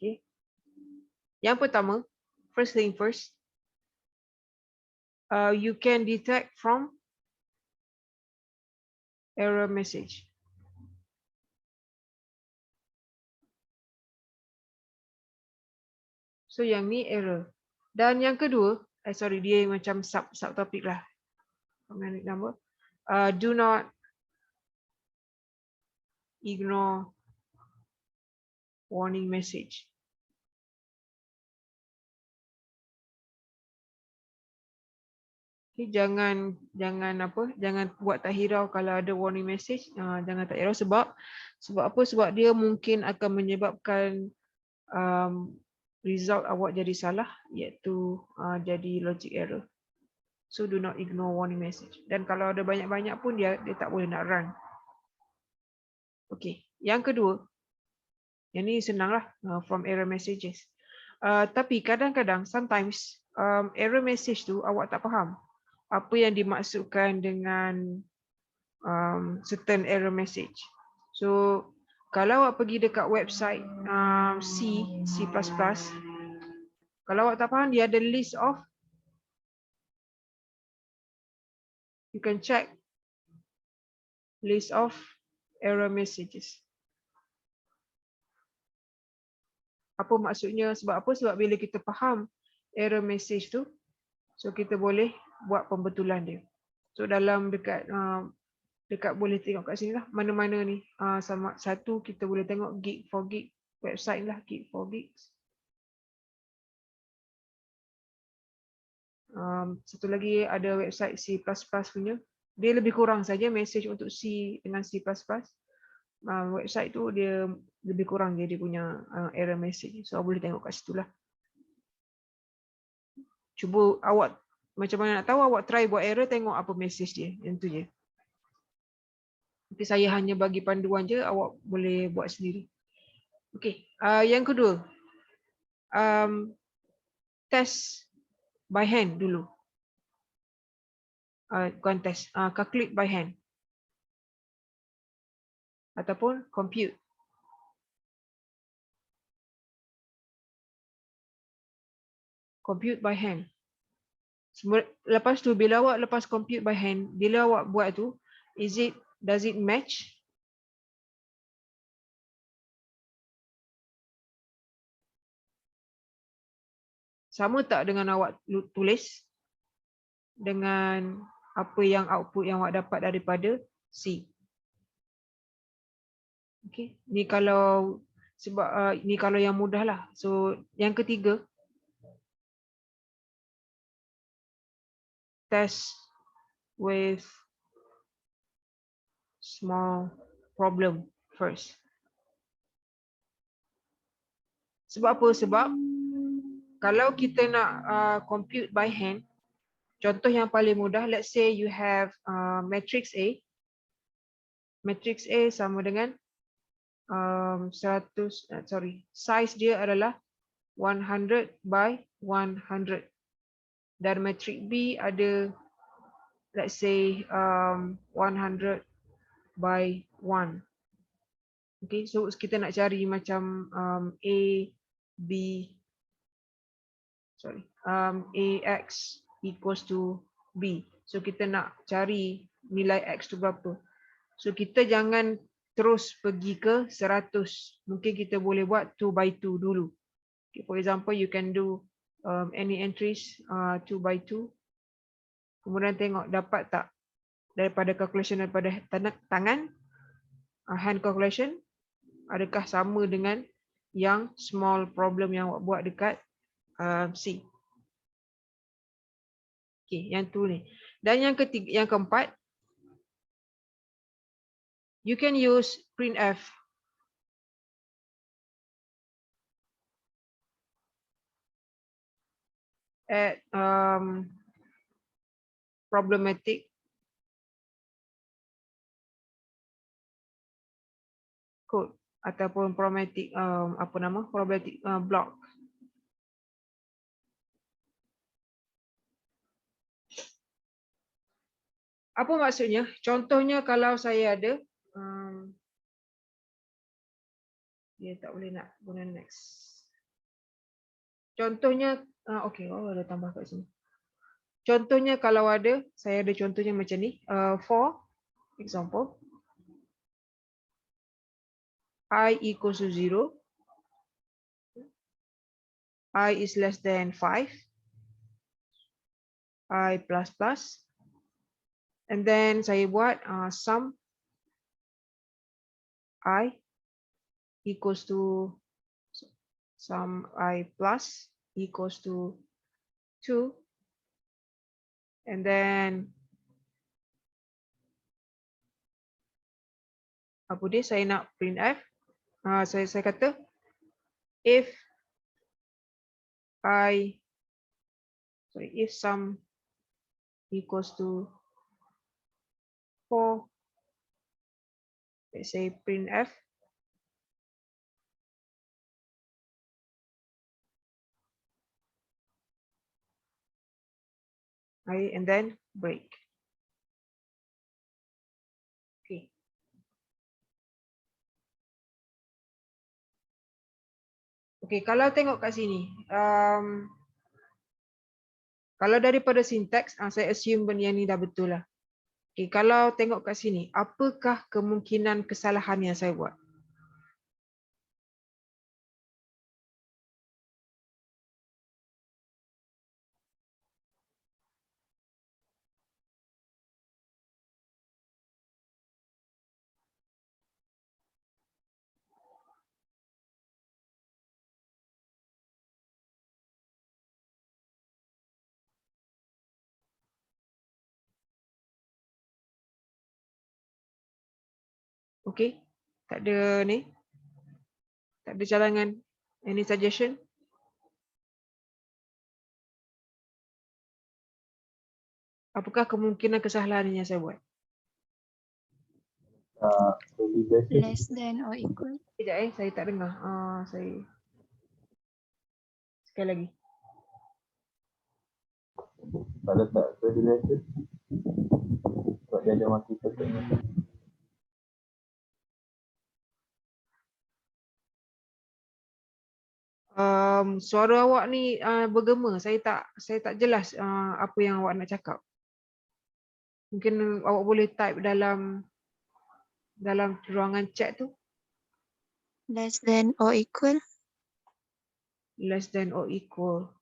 Okay. Yang pertama, first thing first, you can detect from error message. So yang ni error. Dan yang kedua, sorry, dia macam subtopik lah. Number. Do not ignore warning message. Okay, jangan buat tak hirau kalau ada warning message. Jangan tak hirau sebab apa? Sebab dia mungkin akan menyebabkan result awak jadi salah, iaitu jadi logic error. So do not ignore warning message. Dan kalau ada banyak-banyak pun dia tak boleh nak run. Okay, yang kedua, yang ni senanglah, from error messages. Tapi kadang-kadang, sometimes error message tu awak tak faham apa yang dimaksudkan dengan certain error message. So kalau awak pergi dekat website C++, kalau awak tak faham, dia ada list of, you can check list of error messages. Apa maksudnya? Sebab apa? Sebab bila kita faham error message tu, so kita boleh buat pembetulan dia. So dalam dekat boleh tengok kat sini lah, mana-mana ni. Sama satu kita boleh tengok Geek4Geek website lah, Geek4Geeks. Satu lagi ada website C++ punya. Dia lebih kurang saja message untuk C dengan C++. Website tu dia lebih kurang dia punya error message. So boleh tengok kat situ lah. Cuba awak macam mana nak tahu, awak try buat error, tengok apa message dia, yang tu je. Tapi saya hanya bagi panduan je, awak boleh buat sendiri. Okey, yang kedua, test by hand dulu. Bukan test, calculate by hand. Ataupun compute. Compute by hand. Lepas tu, bila awak lepas compute by hand, bila awak buat tu, does it match? Sama tak dengan awak tulis dengan apa yang output yang awak dapat daripada C? Okay, ni kalau sebab ni kalau yang mudah lah. So yang ketiga, test with small problem first. Sebab apa? Sebab kalau kita nak compute by hand, contoh yang paling mudah, let's say you have matrix A. Matrix A sama dengan size dia adalah 100 by 100. Dan matrix B ada, let's say 100 by 1. Okay, so kita nak cari macam AX equals to B. So kita nak cari nilai X tu berapa. So kita jangan terus pergi ke 100. Mungkin kita boleh buat 2 by 2 dulu. Okay, for example, you can do any entries 2 by 2. Kemudian tengok dapat tak daripada calculation daripada tangan, hand calculation, adakah sama dengan yang small problem yang awak buat dekat C. Okay, yang tu ni. Dan yang ketiga, yang keempat, you can use printf. At problematic code ataupun problematic problematic block. Apa maksudnya? Contohnya kalau saya ada dia tak boleh nak guna next. Contohnya, okey, ada tambah kat sini. Contohnya kalau ada, saya ada contohnya macam ni. For example, I equals to 0, I is less than 5, I plus plus, and then saya buat sum I equals to sum I plus equals to 2, and then apa dia, saya nak printf, saya kata if sum equals to 4, let's say printf, and then break. Okay. Okay, kalau tengok kat sini, kalau daripada sinteks, saya assume benda yang ni dah betul lah. Okay, kalau tengok kat sini, apakah kemungkinan kesalahan yang saya buat? Okay, tak ada ni, tak ada cadangan, any suggestion? Apakah kemungkinan kesalahan yang saya buat? Less than or equal. Sekejap saya tak dengar. Saya sekali lagi. Tak letak correlation. Sebab dia ada multiple segment. Suara awak ni bergema. Saya tak jelas apa yang awak nak cakap. Mungkin awak boleh type dalam ruangan chat tu. Less than or equal. Less than or equal.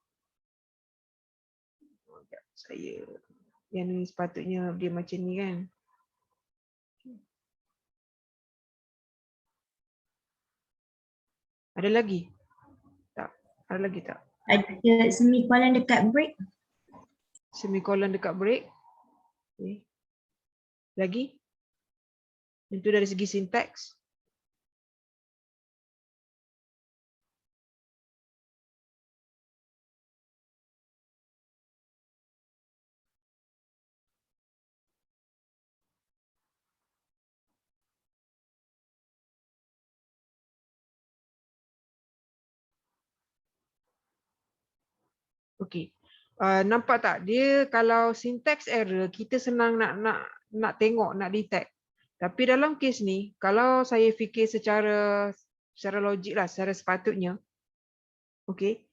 Saya yang ni sepatutnya dia macam ni kan. Ada lagi? Tak. Ada lagi tak? Ada semikolon dekat break. Semikolon dekat break. Okay. Lagi? Itu dari segi sinteks. Okey. Nampak tak dia kalau syntax error kita senang nak tengok, nak detect. Tapi dalam kes ni kalau saya fikir secara logik lah, secara sepatutnya. Okey.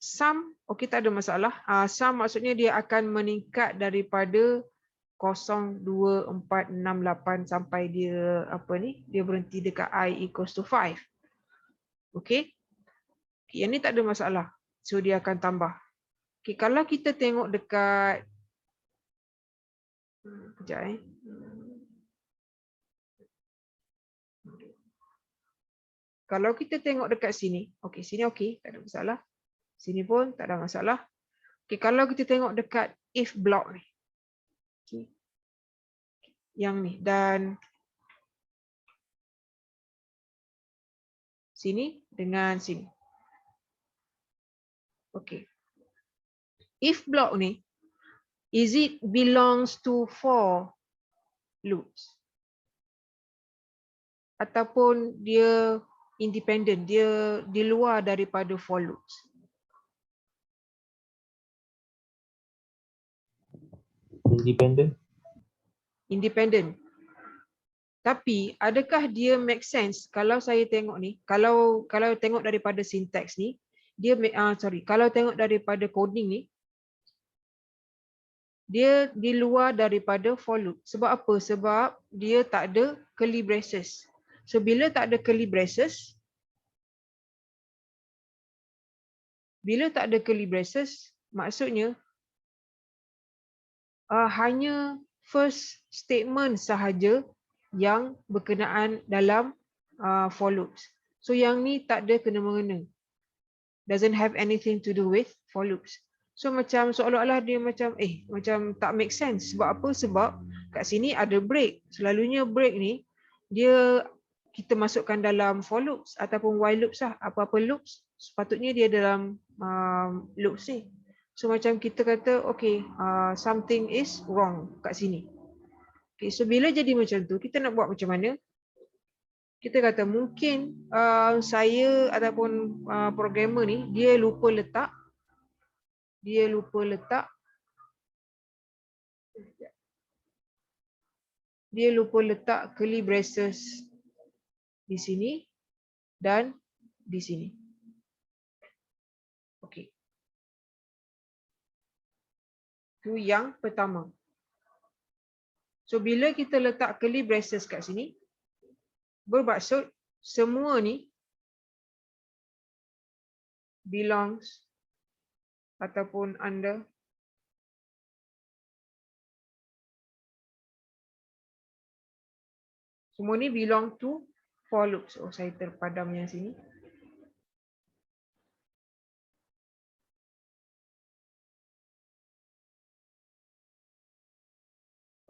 Sum okey tak ada masalah. Sum maksudnya dia akan meningkat daripada 0, 2, 4, 6, 8 sampai dia dia berhenti dekat I equals to 5. Okey. Yang ni tak ada masalah. So dia akan tambah. Okay, kalau kita tengok dekat kejap Kalau kita tengok dekat sini, okey sini okey, tak ada masalah. Sini pun tak ada masalah. Okey, kalau kita tengok dekat if block ni. Okay. Yang ni dan sini dengan sini. Okey. If block ni, is it belongs to 4 loops? Ataupun dia independent, dia di luar daripada 4 loops? Independent. Independent. Tapi adakah dia make sense kalau saya tengok ni, kalau tengok daripada syntax ni, dia kalau tengok daripada coding ni, dia di luar daripada for loop. Sebab apa? Sebab dia tak ada curly braces. So bila tak ada curly braces, maksudnya hanya first statement sahaja yang berkenaan dalam for loops. So yang ni tak ada kena-mengena. Doesn't have anything to do with for loops. So macam seolah-olah dia macam tak make sense. Sebab apa? Sebab kat sini ada break. Selalunya break ni dia kita masukkan dalam for loops ataupun while loops lah. Apa-apa loops sepatutnya dia dalam loops ni. So macam kita kata something is wrong kat sini. Okay, so bila jadi macam tu, kita nak buat macam mana? Kita kata mungkin saya ataupun programmer ni dia lupa letak curly braces di sini dan di sini. Okey. Itu yang pertama. So bila kita letak curly braces kat sini, bermaksud semua ni belongs ataupun under semua ni belong to for loops. Oh, saya terpadam yang sini.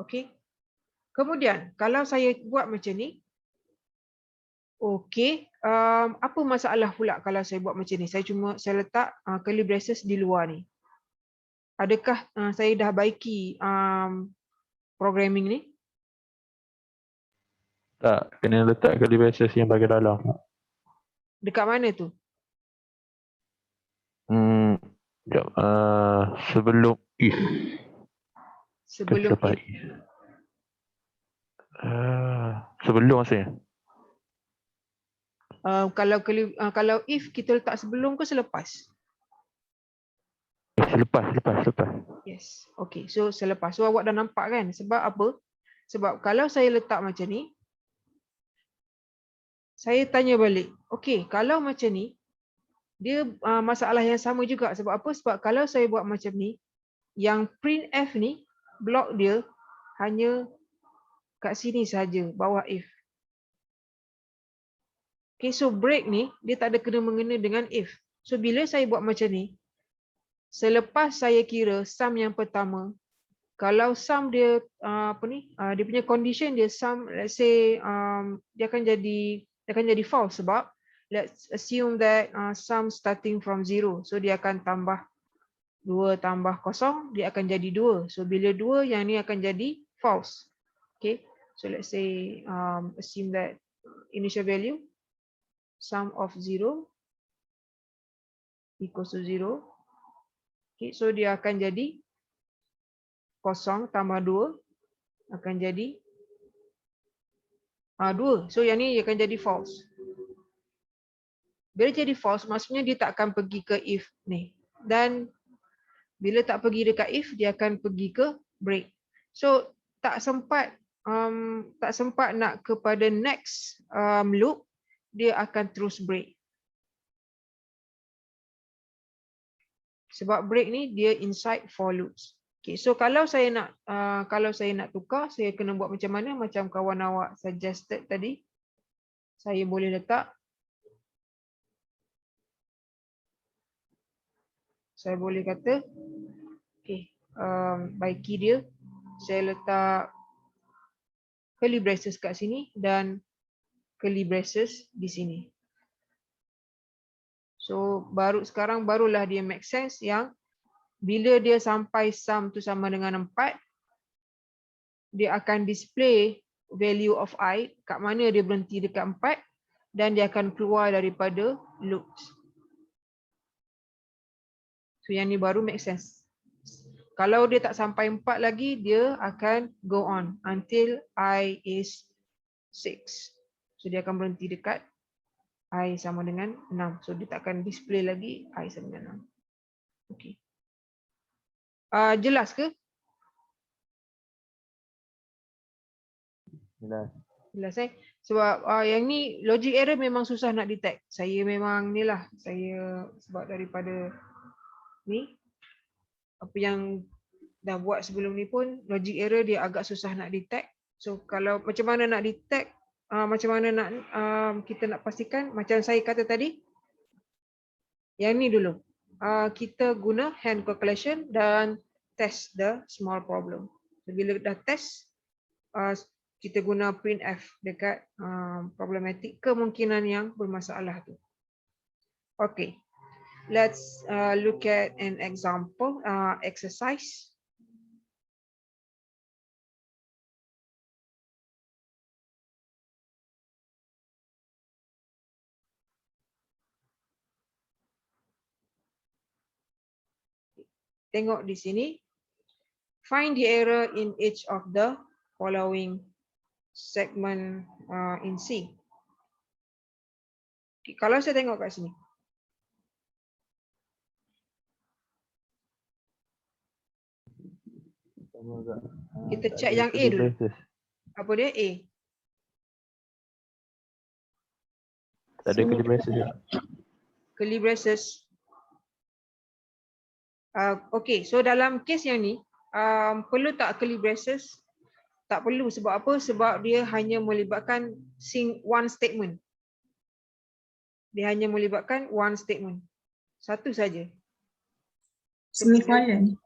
Okey. Kemudian kalau saya buat macam ni, okey, apa masalah pula kalau saya buat macam ni? Saya letak curly braces di luar ni. Adakah saya dah baiki programming ni? Tak, kena letak curly braces yang bahagian dalam. Dekat mana tu? Sekejap. Sebelum if. Sebelum Selepas if. Sebelum maksudnya. Kalau if kita letak sebelum ke selepas? Selepas. Yes. Okay. So selepas. So awak dah nampak kan? Sebab apa? Sebab kalau saya letak macam ni, saya tanya balik. Okay, kalau macam ni, dia masalah yang sama juga. Sebab apa? Sebab kalau saya buat macam ni, yang printf ni, blok dia hanya kat sini saja, bawah if. Okay, so break ni, dia tak ada kena-mengena dengan if. So bila saya buat macam ni, selepas saya kira sum yang pertama, kalau sum dia dia punya condition dia sum, let's say dia akan jadi false sebab let's assume that sum starting from 0. So dia akan tambah 2 tambah 0, dia akan jadi 2. So bila 2, yang ni akan jadi false. Okay, so let's say assume that initial value sum of 0 equals to 0. Okay, so dia akan jadi 0 tambah 2 akan jadi 2. So yang ni akan jadi false. Bila jadi false, maksudnya dia tak akan pergi ke if ni. Dan bila tak pergi dekat if, dia akan pergi ke break. So tak sempat nak kepada next loop, dia akan terus break. Sebab break ni dia inside for loops. Okay, so kalau saya nak tukar, saya kena buat macam mana? Macam kawan awak suggested tadi. Saya boleh letak. Saya boleh kata, okay, baiki dia. Saya letak curly braces kat sini dan curly braces di sini. So sekarang barulah dia make sense yang bila dia sampai sum tu sama dengan 4, dia akan display value of I kat mana dia berhenti dekat 4 dan dia akan keluar daripada loops. So yang ni baru make sense. Kalau dia tak sampai 4 lagi, dia akan go on until I is 6. So dia akan berhenti dekat I sama dengan 6. So dia tak akan display lagi I sama dengan 6. Okey. Jelas ke? Jelas. Jelas sebab yang ni logic error memang susah nak detect. Saya memang ni lah, saya sebab daripada ni apa yang dah buat sebelum ni pun logic error dia agak susah nak detect. So kalau macam mana nak detect, macam mana nak kita nak pastikan, macam saya kata tadi, yang ni dulu. Kita guna hand calculation dan test the small problem. So, bila dah test, kita guna printf dekat problematic kemungkinan yang bermasalah tu. Okay, let's look at an example exercise. Tengok di sini. Find the error in each of the following segment in C. Okay, kalau saya tengok kat sini. Kita check yang A dulu. Apa dia? A. Tak ada curly braces. Curly braces. Okay, so dalam case yang ni, perlu tak curly braces? Tak perlu. Sebab apa? Sebab dia hanya melibatkan one statement. Dia hanya melibatkan one statement. Satu saja. Semicolon.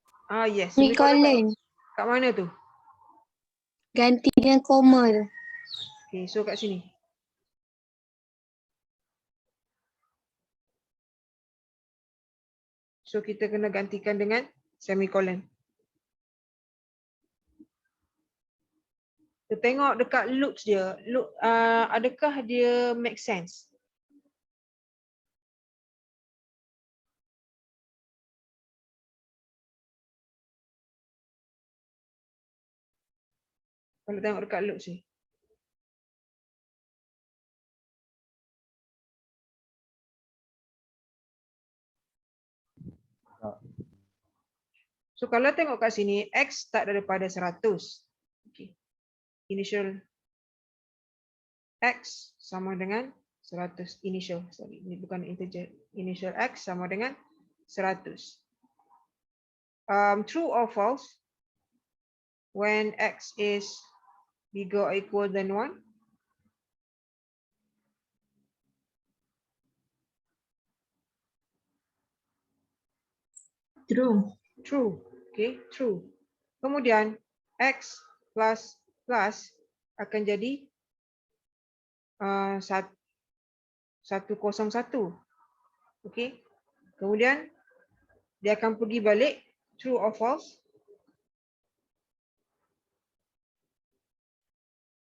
Yes. Semicolon. Kat mana tu? Ganti dengan koma tu. Okay, so kat sini. So kita kena gantikan dengan semicolon. Kita tengok dekat loops dia. Adakah dia make sense? Kalau tengok dekat loops ni. So kalau tengok kat sini, X start daripada 100. Okay. Initial X sama dengan 100. Initial, sorry, ini bukan integer. Initial X sama dengan 100. True or false? When X is bigger or equal than 1? True. True. Okay, true. Kemudian X plus plus akan jadi 101. Okay. Kemudian dia akan pergi balik. True or false?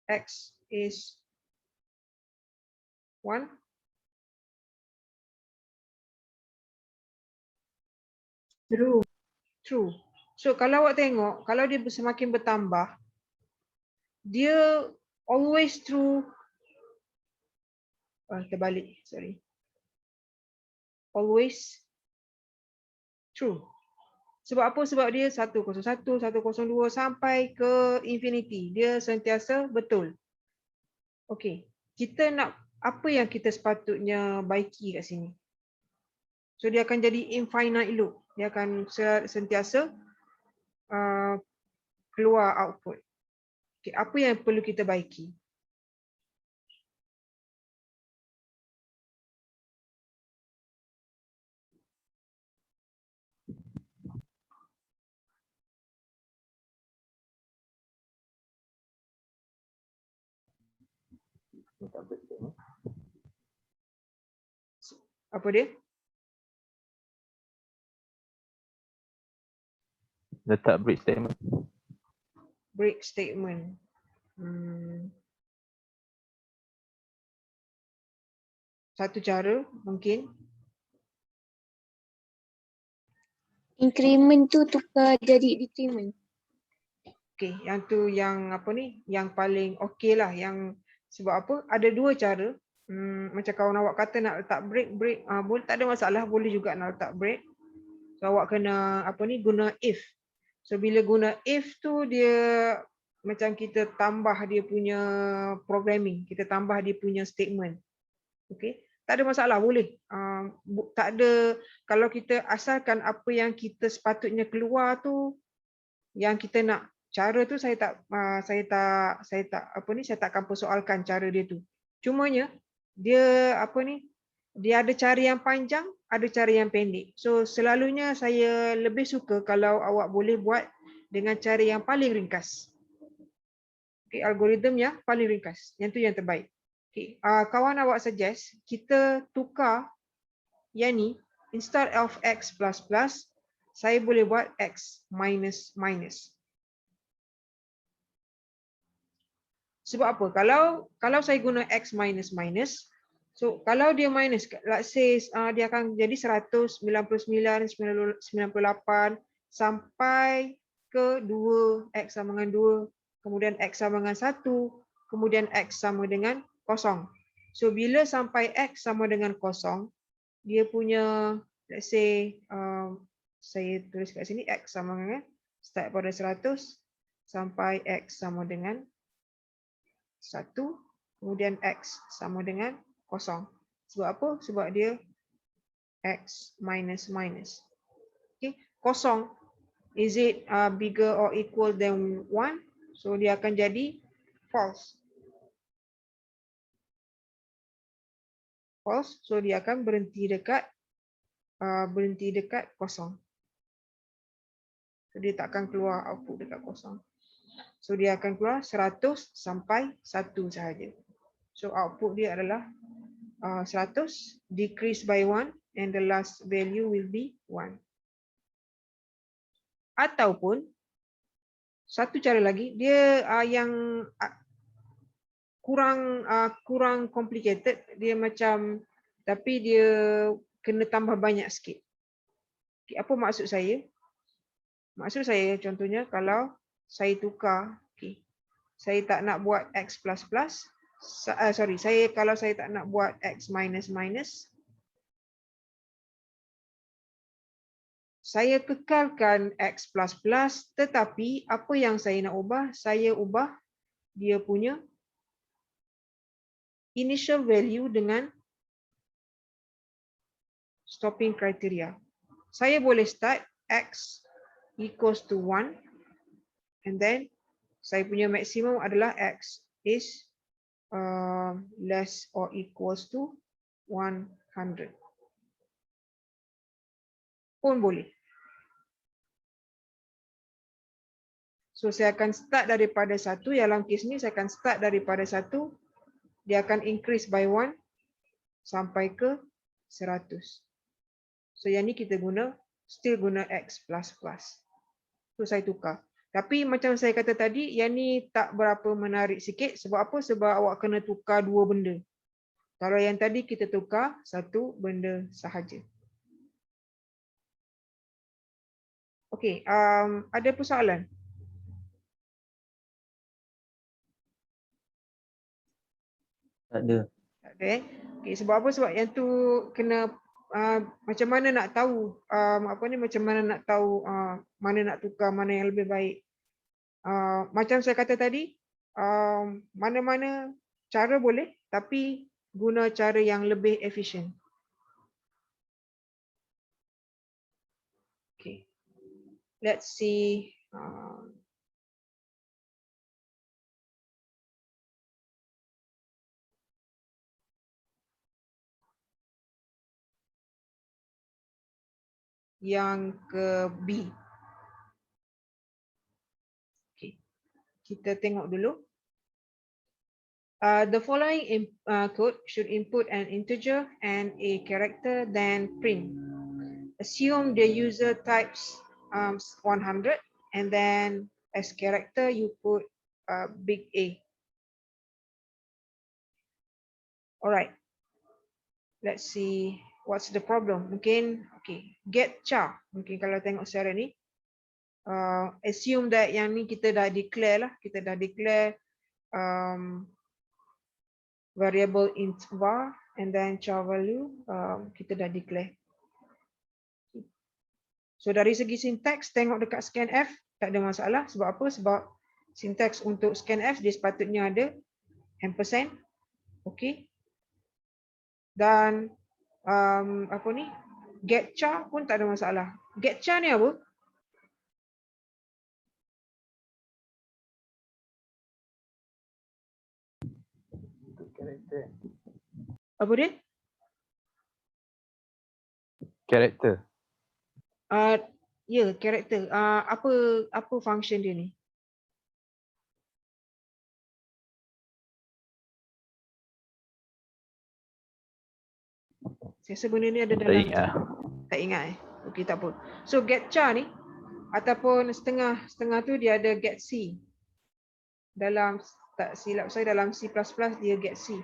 X is 1. True. True. So kalau awak tengok, kalau dia semakin bertambah, dia always true. Terbalik, sorry. Always true. Sebab apa? Sebab dia 101, 102 sampai ke infinity. Dia sentiasa betul. Okey. Kita nak apa yang kita sepatutnya baiki kat sini. So dia akan jadi infinite loop. Dia akan sentiasa keluar output. Okay, apa yang perlu kita baiki? Apa dia? Letak break statement. Break statement. Satu cara mungkin. Increment tu tukar jadi decrement. Okey, yang tu yang apa ni? Yang paling okey lah, yang Sebab apa? Ada dua cara. Macam kawan awak kata nak letak break, boleh, tak ada masalah, boleh juga nak letak break. So awak kena guna if. So bila guna if tu dia macam kita tambah dia punya programming, kita tambah dia punya statement. Okey, tak ada masalah, boleh. Tak ada, kalau kita asalkan apa yang kita sepatutnya keluar tu yang kita nak, cara tu saya takkan persoalkan cara dia tu. Cumanya dia dia ada cara yang panjang, ada cara yang pendek. So selalunya saya lebih suka kalau awak boleh buat dengan cara yang paling ringkas. Okay, algoritma yang paling ringkas. Yang tu yang terbaik. Okay. Kawan awak suggest kita tukar yang ni, instead of x plus plus, saya boleh buat x minus minus. Sebab apa? Kalau saya guna x minus minus, so kalau dia minus, let's say dia akan jadi 199, 98 sampai ke 2, x sama dengan 2, kemudian x sama dengan 1, kemudian x sama dengan 0. So bila sampai x sama dengan 0, dia punya, let's say saya tulis kat sini x sama dengan, start pada 100 sampai x sama dengan 1, kemudian x sama dengan 0. Sebab apa? Sebab dia x minus minus. Okay, 0, is it bigger or equal than 1? So dia akan jadi false. False, so dia akan berhenti dekat 0. So dia tak akan keluar output dekat 0. So dia akan keluar 100 sampai 1 sahaja. So output dia adalah 100 decrease by 1 and the last value will be 1. Ataupun satu cara lagi, dia yang kurang complicated, dia macam tapi dia kena tambah banyak sikit. Okay, apa maksud saya? Maksud saya contohnya kalau saya tukar, saya tak nak buat x plus plus, kalau saya tak nak buat x minus minus, saya kekalkan x plus plus, tetapi apa yang saya nak ubah, saya ubah dia punya initial value dengan stopping criteria. Saya boleh start x equals to 1, and then saya punya maksimum adalah x is less or equals to 100. Pun boleh. So saya akan start daripada 1, dalam kes ni saya akan start daripada 1, dia akan increase by 1 sampai ke 100. So yang ni kita still guna x plus plus. So saya tukar. Tapi macam saya kata tadi, yang ni tak berapa menarik sikit. Sebab apa? Sebab awak kena tukar dua benda. Kalau yang tadi kita tukar satu benda sahaja. Okey, ada persoalan? Tak ada. Tak ada. Okey, sebab apa? Sebab yang tu kena macam mana nak tahu macam mana nak tahu mana nak tukar, mana yang lebih baik. Macam saya kata tadi, mana-mana cara boleh, tapi guna cara yang lebih efisien. Okay. Let's see. Yang ke B. Okay. Kita tengok dulu. The following code should input an integer and a character, then print. Assume the user types 100, and then as character you put big A. Alright. Let's see what's the problem. Mungkin get char. Mungkin kalau tengok secara ni, assume that yang ni kita dah declare lah, kita dah declare variable int var, and then char value kita dah declare. So dari segi sintaks, tengok dekat scanf tak ada masalah. Sebab apa? Sebab sintaks untuk scanf dia sepatutnya ada ampersand. Okey. Dan apa ni? Get char pun tak ada masalah. Get char ni apa? Karakter. Apa dia? Karakter. Ya, karakter. Apa function dia ni? Saya rasa benda ni ada Tak dalam ingat. tak ingat Okey, tak apa. So get char ni ataupun setengah tu dia ada get C. Dalam tak silap saya dalam C++ dia get C.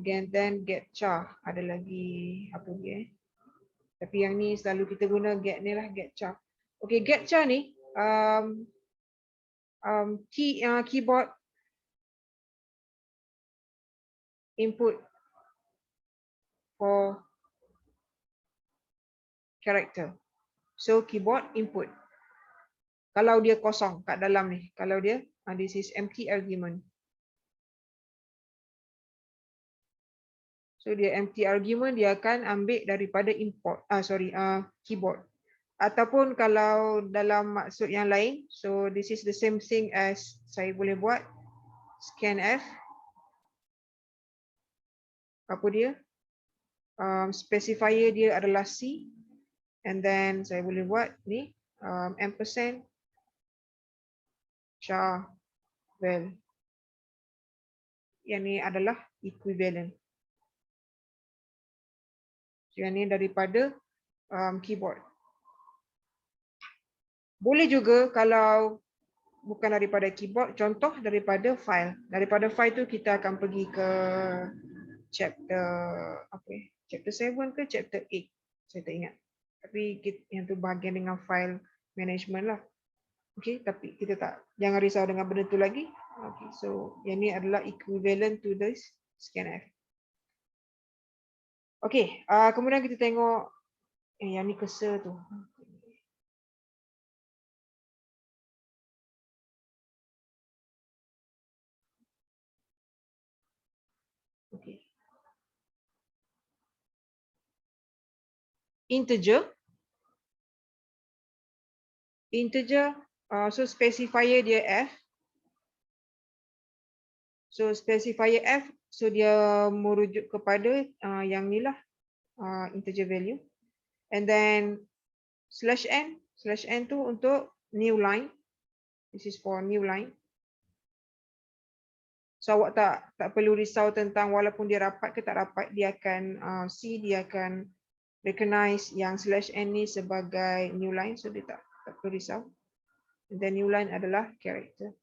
Then get char. Ada lagi apa dia? Tapi yang ni selalu kita guna get ni lah, get char. Okey, get char ni keyboard input for character. So keyboard input. Kalau dia kosong kat dalam ni, kalau dia this is empty argument. So dia empty argument, dia akan ambil daripada import keyboard. Ataupun kalau dalam maksud yang lain, so this is the same thing as saya boleh buat scanf. Apa dia? Specifier dia adalah C, and then saya boleh buat ni ampersand char val. Yang ni adalah equivalent. Yang ni daripada keyboard. Boleh juga kalau bukan daripada keyboard, contoh daripada file. Daripada file tu kita akan pergi ke chapter apa? Chapter 7 ke chapter 8? Saya tak ingat. Tapi yang tu bahagian dengan file management lah. Okey, tapi kita jangan risau dengan benda tu lagi. Okey, so yang ni adalah equivalent to this scanf. Okey, kemudian kita tengok yang ni cursor tu. Okey. Integer, so specifier dia f. So specifier f, so dia merujuk kepada yang ni lah, integer value. And then /n tu untuk new line. This is for new line. So awak tak perlu risau tentang walaupun dia rapat ke tak rapat, dia akan dia akan recognize yang /n ni sebagai new line, so dia tak perlu risau. And then new line adalah character.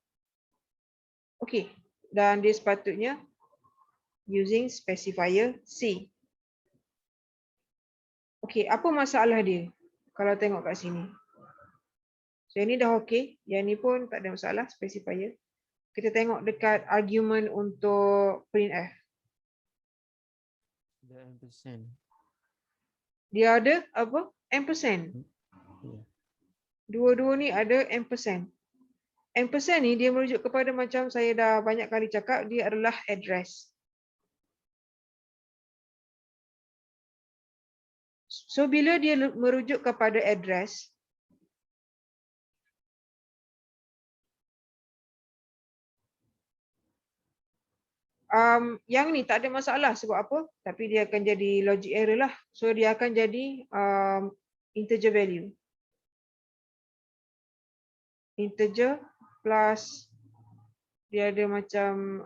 Okay, dan dia sepatutnya using specifier C. Okay, apa masalah dia kalau tengok kat sini? So ini dah okay, yang ni pun tak ada masalah specifier. Kita tengok dekat argument untuk printf. Dia ada apa? Ampersand. Dua-dua ni ada ampersand. Ampersand ni dia merujuk kepada, macam saya dah banyak kali cakap, dia adalah address. So bila dia merujuk kepada address, yang ni tak ada masalah. Sebab apa? Tapi dia akan jadi logic error lah. So dia akan jadi integer value. Integer plus dia ada macam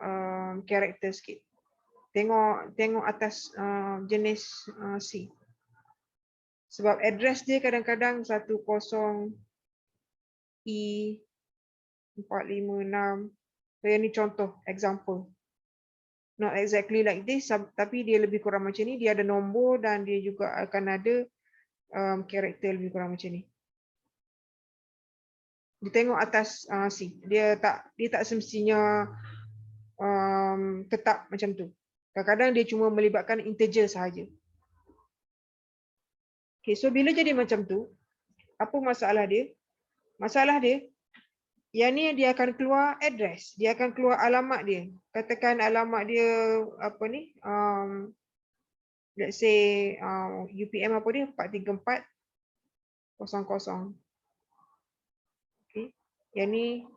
character sikit. Tengok atas jenis C. Sebab address dia kadang-kadang 10E456. So yang ni contoh, example. Not exactly like this, tapi dia lebih kurang macam ni. Dia ada nombor dan dia juga akan ada karakter lebih kurang macam ni. Dia tengok atas C. Dia tak semestinya tetap macam tu. Kadang-kadang dia cuma melibatkan integer sahaja. Okay, so bila jadi macam tu, apa masalah dia? Masalah dia, yang ni dia akan keluar address, dia akan keluar alamat dia. Katakan alamat dia apa ni? Let's say UPM apa dia? 43400. Okay. Yang ni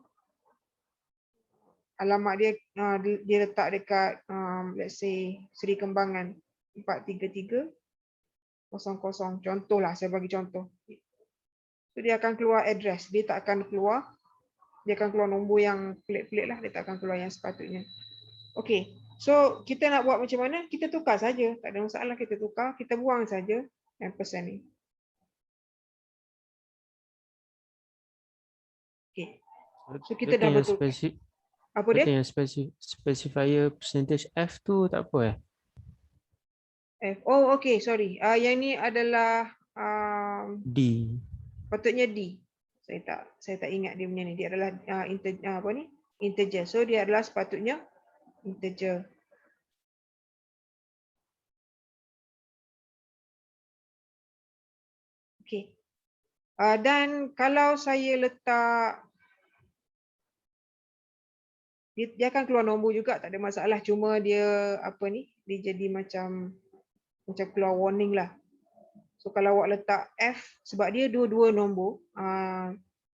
alamat dia dia letak dekat let's say Seri Kembangan 43300. Contohlah, saya bagi contoh. So dia akan keluar address, dia tak akan keluar, dia akan keluar nombor yang pelik-pelik lah, dia tak akan keluar yang sepatutnya. Okey, so kita nak buat macam mana? Kita tukar saja, tak ada masalah, kita tukar, kita buang saja ampersand ni. Okey. So kita dah betul. Apa dia? Yang specifier percentage F tu tak apa F. Oh, okey, sorry. Yang ni adalah D. patutnya D. Saya tak ingat dia punya ni. Dia adalah integer. So dia adalah sepatutnya integer. Okey. Dan kalau saya letak, dia akan keluar nombor juga, tak ada masalah. Cuma dia apa ni? Dia jadi macam keluar warning lah. So kalau awak letak F, sebab dia dua-dua nombor,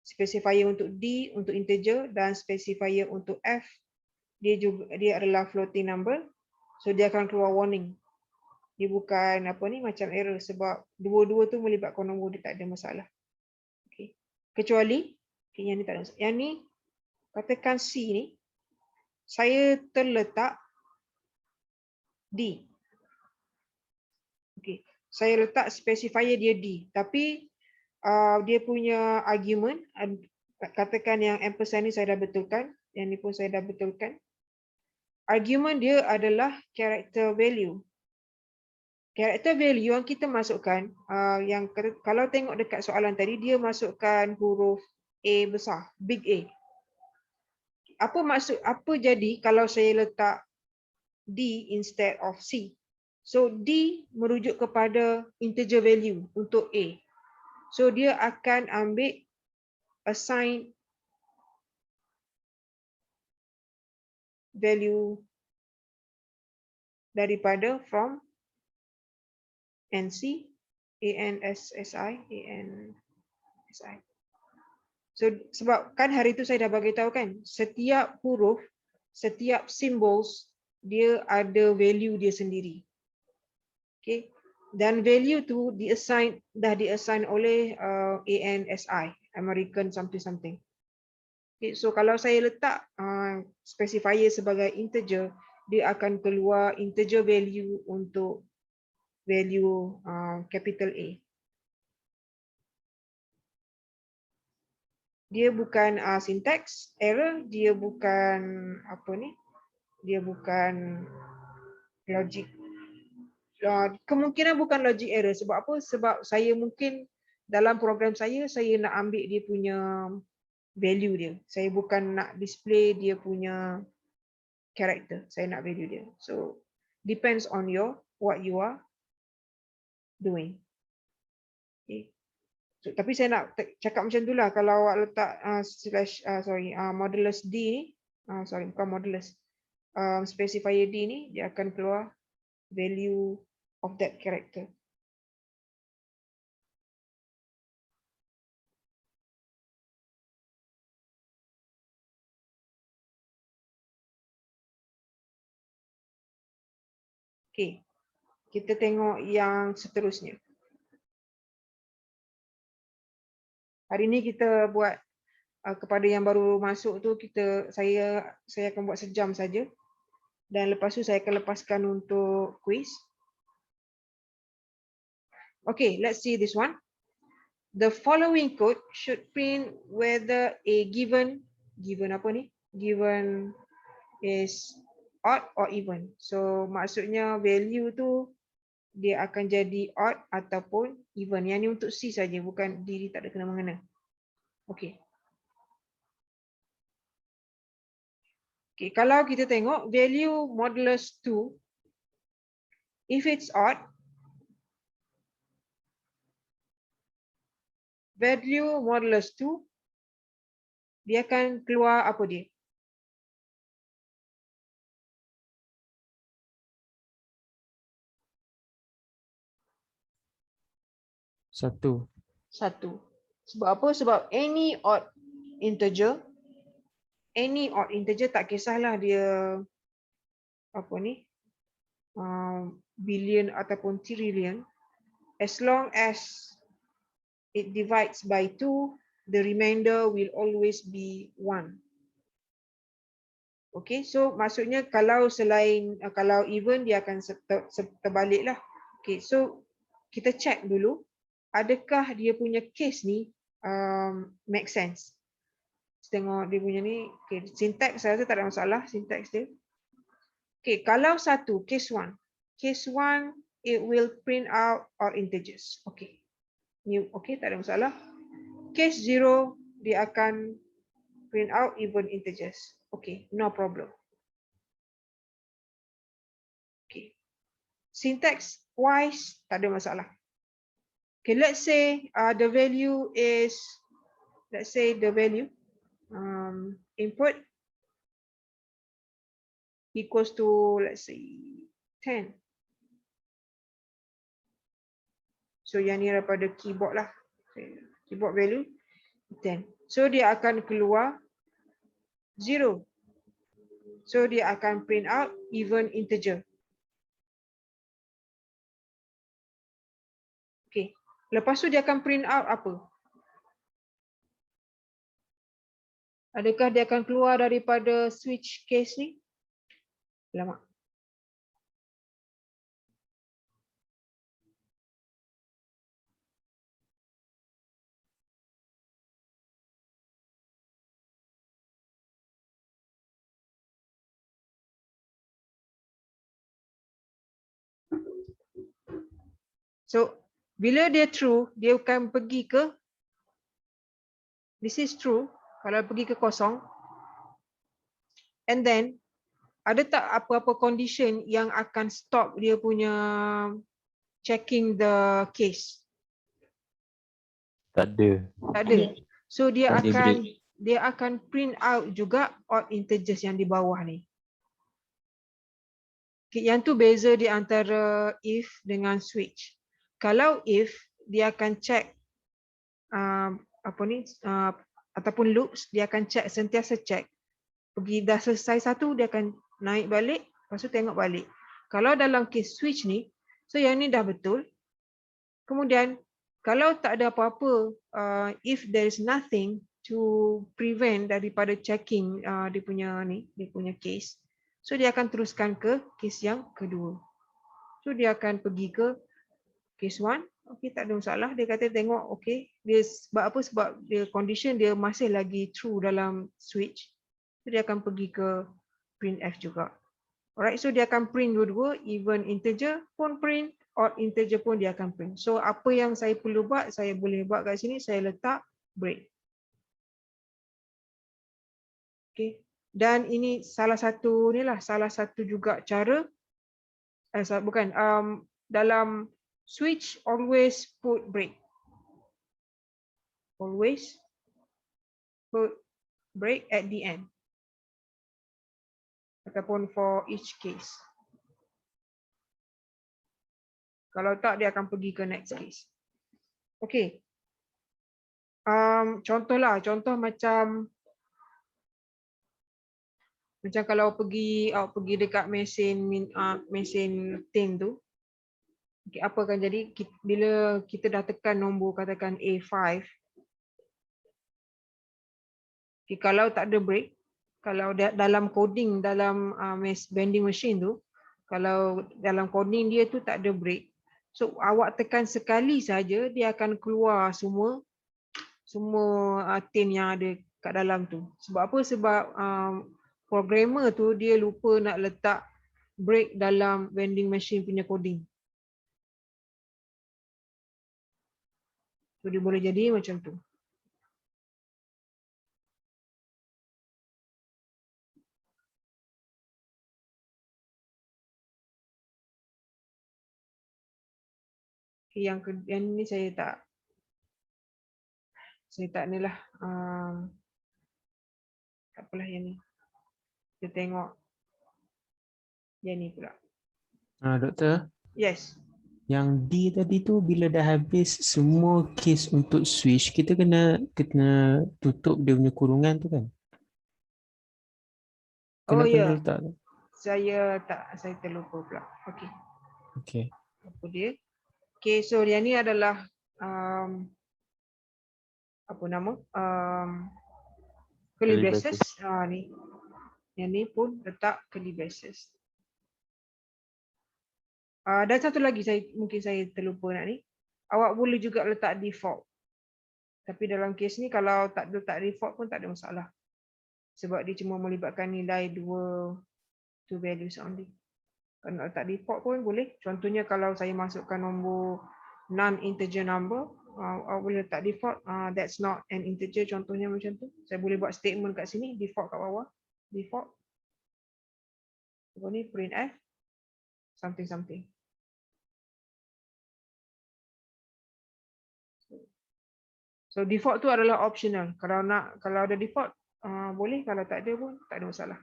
specifier untuk D untuk integer dan specifier untuk F, dia adalah floating number. So dia akan keluar warning. Dia bukan apa ni macam error, sebab dua-dua tu melibatkan nombor, dia tak ada masalah. Okay. Kecuali yang ni tak ada. Yang ni katakan C ni saya terletak D. Okay. Saya letak specifier dia D, tapi dia punya argument, katakan yang ampersand ni saya dah betulkan, yang ni pun saya dah betulkan. Argument dia adalah character value. Character value yang kita masukkan, yang kalau tengok dekat soalan tadi, dia masukkan huruf A besar, big A. Apa jadi kalau saya letak D instead of C? So D merujuk kepada integer value untuk A. So dia akan ambil assign value daripada from NC, ANSSI. So sebab kan hari tu saya dah bagi tahu kan, setiap huruf, setiap symbols dia ada value dia sendiri. Okay. Dan value tu dah diassign oleh ANSI, American something. Okay, so kalau saya letak specifier sebagai integer, dia akan keluar integer value untuk value capital A. Dia bukan syntax error, dia bukan apa ni? Dia bukan logic. Kemungkinan bukan logic error, sebab apa? Sebab saya mungkin dalam program saya nak ambil dia punya value dia. Saya bukan nak display dia punya character. Saya nak value dia. So depends on what you are doing. Okay. So, tapi saya nak cakap macam itulah, kalau awak letak modulus D ni, bukan modulus, specifier D ni, dia akan keluar value of that character. Okay, kita tengok yang seterusnya. Hari ni kita buat kepada yang baru masuk tu, saya akan buat sejam saja, dan lepas tu saya akan lepaskan untuk quiz. Okay, let's see this one. The following code should print whether a given apa ni? Given is odd or even. So maksudnya value tu dia akan jadi odd ataupun even. Yang ni untuk C saja, bukan D, tak ada kena-mengena. Okay. Okay, kalau kita tengok value modulus 2, if it's odd, value modulus 2, dia akan keluar apa dia? Satu. 1. Sebab apa? Sebab any odd integer tak kisahlah dia apa ni, billion ataupun trillion, as long as it divides by 2, the remainder will always be 1. Okay, so maksudnya kalau selain kalau even dia akan terbalik lah. Okay, so kita check dulu adakah dia punya case ni make sense. Tengok dia punya ni, okay, syntax saya rasa tak ada masalah syntax dia. Okay, kalau satu case 1 it will print out all integers. Okay, new, okay, tak ada masalah. Case 0 dia akan print out even integers. Okay, no problem. Okay, syntax wise tak ada masalah. Okay, let's say the value is, let's say the value input equals to, let's say 10. So yang ni daripada keyboard lah. Keyboard value 10. So dia akan keluar 0. So dia akan print out even integer. Okay. Lepas tu dia akan print out apa? Adakah dia akan keluar daripada switch case ni? Lama. So bila dia true, dia akan pergi ke, this is true, kalau pergi ke kosong. And then ada tak apa-apa condition yang akan stop dia punya checking the case? Tak ada. Tak ada. So dia Tak ada akan print out juga odd integers yang di bawah ni. Okay, yang tu beza di antara if dengan switch. Kalau if dia akan check ataupun loops, dia akan check, sentiasa check. Pergi dah selesai satu, dia akan naik balik, lepas tu tengok balik. Kalau dalam case switch ni, so yang ni dah betul. Kemudian kalau tak ada apa-apa, if there is nothing to prevent daripada checking dia punya case, so dia akan teruskan ke case yang kedua. So dia akan pergi ke case 1, okey, tak ada masalah. Dia kata tengok, okey, dia sebab apa? Sebab dia condition dia masih lagi true dalam switch. So dia akan pergi ke printf juga. Alright, so dia akan print dua-dua, even integer pun print, odd integer pun dia akan print. So apa yang saya perlu buat, saya boleh buat kat sini, saya letak break. Okay, dan ini salah satu juga cara, dalam switch always put break. Always put break at the end. Ataupun for each case. Kalau tak, dia akan pergi ke next case. Okay. Contoh macam kalau pergi dekat mesin tin tu. Okay, apa akan jadi bila kita dah tekan nombor katakan A5. Okay, kalau tak ada break, kalau dalam coding dalam vending machine tu, kalau dalam coding dia tu tak ada break. So awak tekan sekali saja, dia akan keluar semua tin yang ada kat dalam tu. Sebab apa? Sebab programmer tu dia lupa nak letak break dalam vending machine punya coding. So dia boleh jadi macam tu. Okay, yang ni saya tak ni lah. Tak apalah yang ni. Kita tengok yang ni pula. Doktor, Yes. yang D tadi tu bila dah habis semua kes untuk switch, kita kena tutup dia punya kurungan tu kan? Oh Kena ya, letak tu. saya terlupa pula. Okey. Okay. Apa dia? Okay, so yang ni adalah apa nama? Curly Curly braces. braces. Ni. Yang ni pun letak curly braces. Dan satu lagi mungkin saya terlupa nak ni. Awak boleh juga letak default. Tapi dalam kes ni kalau tak letak default pun tak ada masalah. Sebab dia cuma melibatkan nilai two values only. Kalau nak letak default pun boleh. Contohnya kalau saya masukkan nombor non-integer number, awak boleh letak default. That's not an integer, contohnya macam tu. Saya boleh buat statement kat sini, default kat bawah. Default. Ni print f something. So default tu adalah optional. Kalau ada default boleh, kalau tak ada pun tak ada masalah.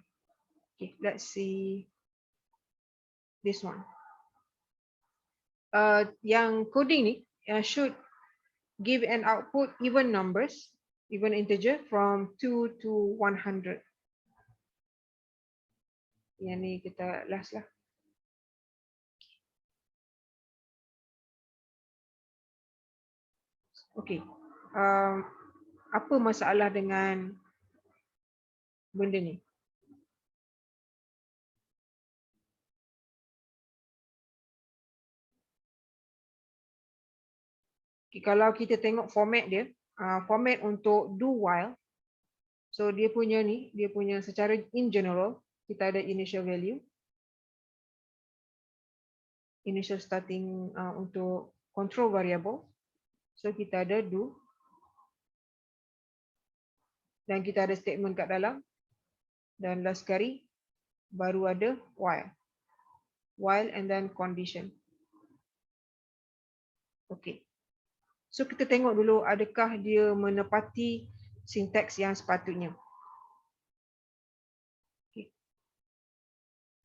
Okay, let's see this one. Yang coding ni should give an output even numbers, even integer from 2 to 100. Yang ni kita last lah. Okay. Apa masalah dengan benda ni? Okay, kalau kita tengok format dia, format untuk do while. So dia punya secara in general, kita ada initial value. Initial starting untuk control variable. So kita ada do. Dan kita ada statement kat dalam. Dan last sekali baru ada while. While and then condition. Okay. So kita tengok dulu adakah dia menepati sintaks yang sepatutnya.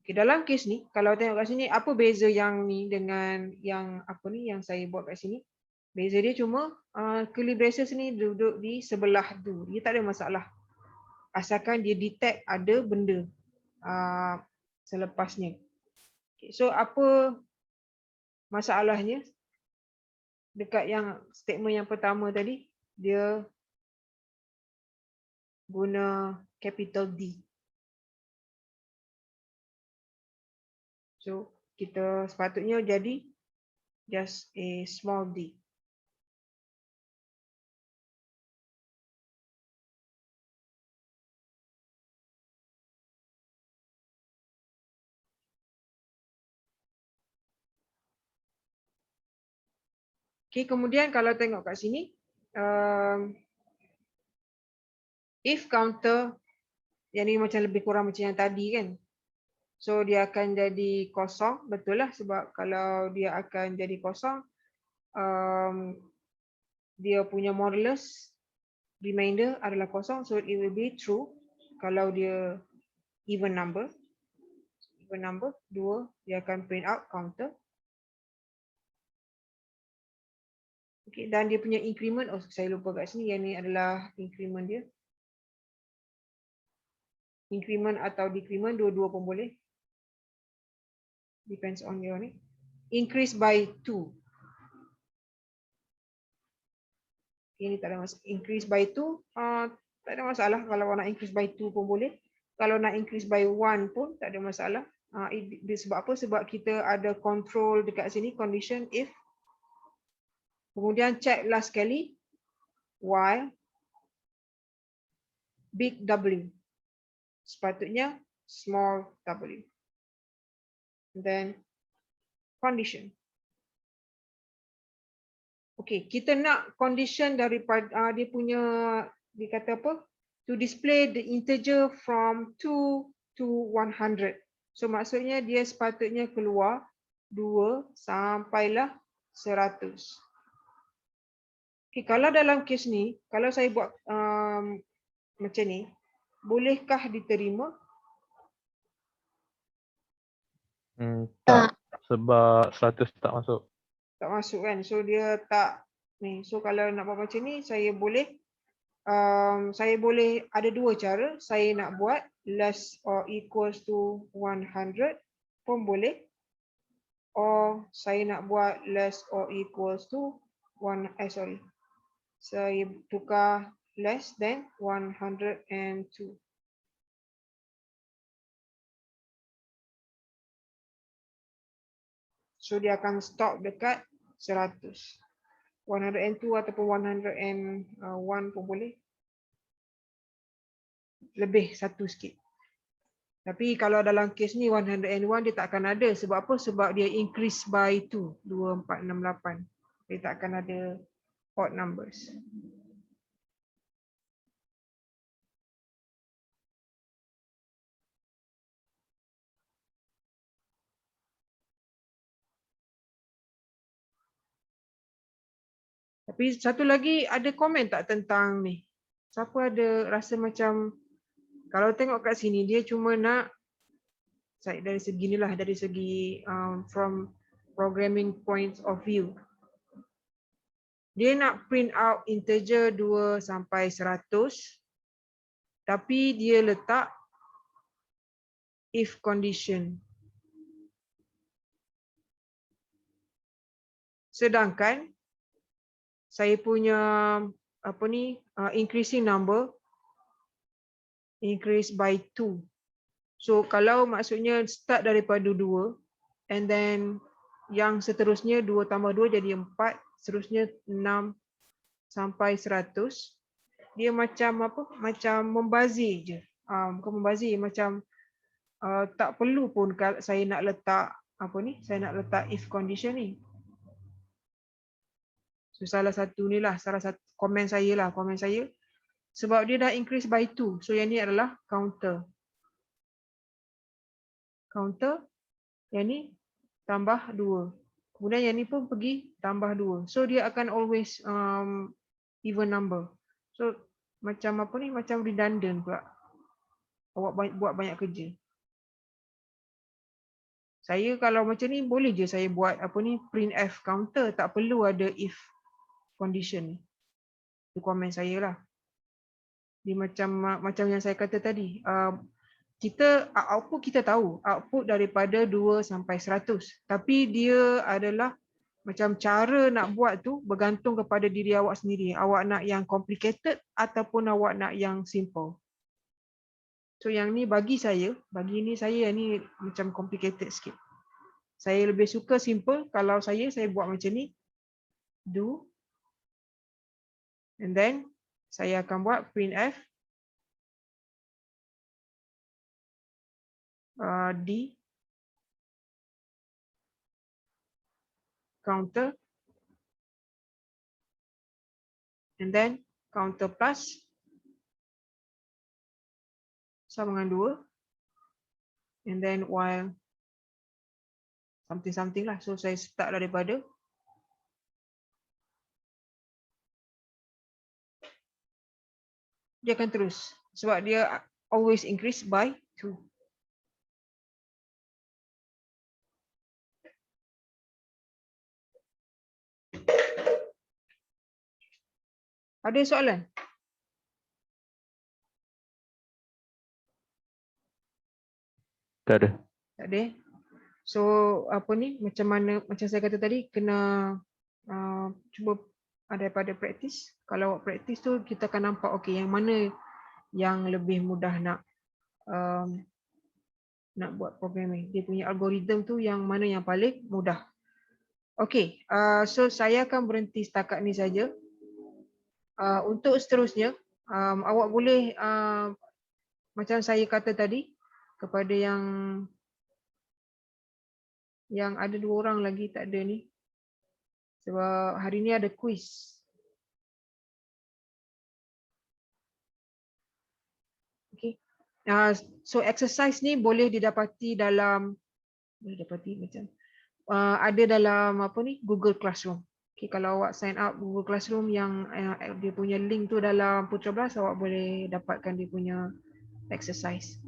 Okay, dalam kes ni, kalau tengok kat sini, apa beza yang ni dengan yang apa ni yang saya buat kat sini? Beza dia cuma curly braces ni duduk di sebelah do. Dia tak ada masalah. Asalkan dia detect ada benda selepasnya. Okay, so apa masalahnya? Dekat yang statement yang pertama tadi, dia guna capital D. So kita sepatutnya jadi just a small d. Okay, kemudian kalau tengok kat sini, if counter, yang ni macam lebih kurang macam yang tadi kan. So dia akan jadi kosong, betul lah, sebab kalau dia akan jadi kosong, dia punya modulus remainder adalah kosong, so it will be true. Kalau dia even number 2, dia akan print out counter. Okay, dan dia punya increment, saya lupa kat sini, yang ni adalah increment dia. Increment atau decrement, dua-dua pun boleh. Depends on your ni. Increase by 2. Ini tak ada masalah. Increase by 2, tak ada masalah. Kalau nak increase by 2 pun boleh. Kalau nak increase by 1 pun tak ada masalah. Sebab apa? Sebab kita ada control dekat sini, condition if. Kemudian check last sekali, while big W. Sepatutnya small w. Then condition. Okay, kita nak condition daripada dia punya, dia kata apa? To display the integer from 2 to 100. So maksudnya dia sepatutnya keluar 2 sampailah 100. Okay, kalau dalam kes ni, kalau saya buat macam ni, bolehkah diterima? Tak. Sebab 100 tak masuk. Tak masuk kan? So dia tak ni. So kalau nak buat macam ni, saya boleh ada dua cara. Saya nak buat less or equals to 100 pun boleh. Or saya nak buat less or equals to saya tukar less than 102. So dia akan stop dekat 100. 102 ataupun 101 pun boleh. Lebih satu sikit. Tapi kalau dalam kes ni 101 dia tak akan ada. Sebab apa? Sebab dia increase by 2. 2, 4, 6, 8. Dia tak akan ada odd numbers. Tapi satu lagi, ada komen tak tentang ni? Siapa ada rasa macam, kalau tengok kat sini, dia cuma nak, dari segi ni lah, dari segi from programming points of view. Dia nak print out integer 2 sampai 100, tapi dia letak if condition. Sedangkan saya punya increasing number increase by 2. So kalau maksudnya start daripada 2 and then yang seterusnya 2 tambah 2 jadi 4, seterusnya 6 sampai 100, dia macam apa? Macam membazir je. Bukan membazir, macam tak perlu pun saya nak letak saya nak letak if condition ni. So salah satu komen saya. Sebab dia dah increase by 2. So yang ni adalah counter. Counter, yang ni tambah 2. Kemudian yang ni pun pergi tambah 2. So dia akan always even number. So macam macam redundant pula. Awak buat banyak kerja. Saya kalau macam ni boleh je saya buat printf counter, tak perlu ada if condition. Itu komen saya lah. Dia macam yang saya kata tadi. Output kita tahu, output daripada 2 sampai 100. Tapi dia adalah macam cara nak buat tu bergantung kepada diri awak sendiri. Awak nak yang complicated ataupun awak nak yang simple. So yang ni bagi ni macam complicated sikit. Saya lebih suka simple. Kalau saya buat macam ni. Do. And then saya akan buat printf D counter and then counter plus sama dengan 2 and then while something lah. So saya start daripada dia akan terus sebab dia always increase by 2. Ada soalan? Tak ada. Tak ada. So macam saya kata tadi, kena cuba daripada praktis. Kalau praktis tu kita akan nampak yang mana yang lebih mudah nak buat programming. Dia punya algoritma tu yang mana yang paling mudah. Okay, so saya akan berhenti setakat ni saja. Untuk seterusnya, awak boleh macam saya kata tadi kepada yang ada 2 orang lagi tak ada ni. Sebab hari ni ada quiz. Okay. So exercise ni boleh didapati macam ada dalam apa ni Google Classroom. Okay, kalau awak sign up Google Classroom yang dia punya link tu dalam Putra Blast, awak boleh dapatkan dia punya exercise.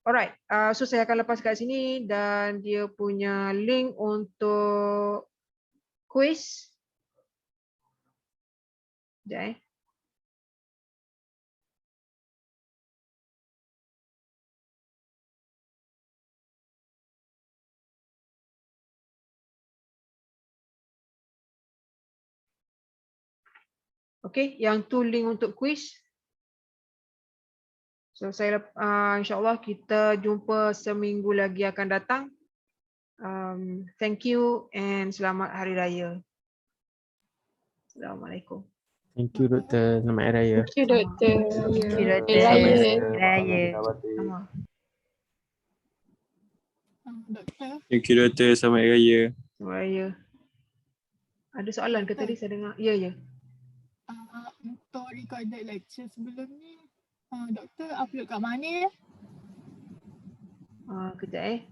Alright, so saya akan lepas kat sini dan dia punya link untuk quiz. Sekejap Okay, yang tu link untuk quiz. So saya insyaAllah kita jumpa seminggu lagi akan datang. Thank you and selamat Hari Raya. Assalamualaikum. Thank you Doktor. Selamat Hari Raya. Thank you, Doktor. Thank you, Hari Doktor. Raya. Raya. Sama. Doktor, Thank you Doktor. Selamat Hari Raya. Selamat Raya. Ada soalan ke tadi saya dengar? Ya, ya. untuk recorded lecture sebelum ni, doktor upload kat mana ya? Kejap